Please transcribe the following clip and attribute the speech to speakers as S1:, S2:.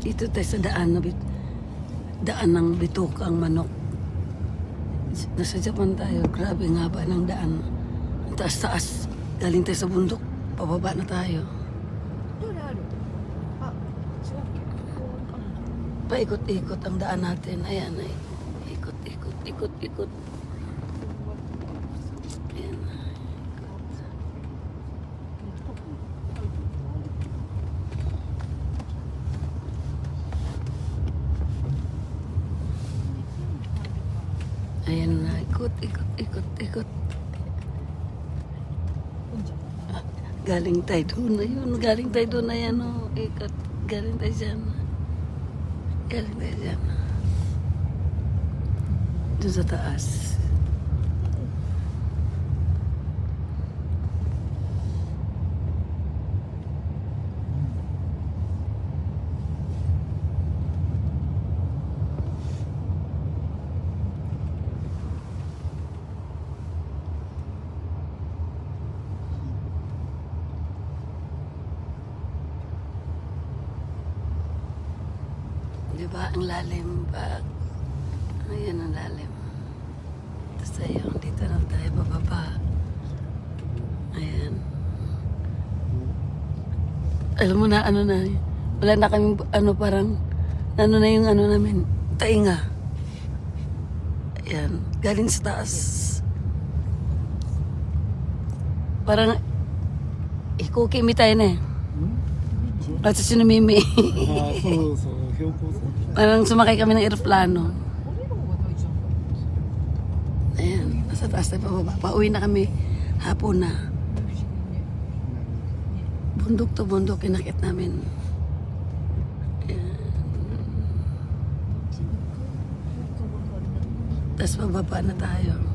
S1: Dito tayo sa daan daan ng bitukang manok. Nasa Japan tayo. Grabe ang haba ng daan. Ang taas-taas. Galing tayo sa bundok. Pababa na tayo. Paikot-ikot ang daan natin. Ayan ay. Ikot. Ayan. Ayan na. Ikot. Galing tayo doon na yun. Galing tayo doon na yan. Oh. Ikot. Galing tayo dyan. Doon sa taas. Diba ang lalim pag ayan ang lalim. Tapos tayo, dito na tayo bababa. Ayan. Alam mo na ano na, wala na kaming parang ano na yung namin, tainga. Ayan, galing sa taas. Parang ikukimi tayo na eh. At sa sinumimi. Parang sumakay kami ng eroplano. Ayan, nasa taas na pababa. Pauwi na kami. Hapon na. Bundok to bundok, inakit namin. Ayan. Tapos pababa na tayo.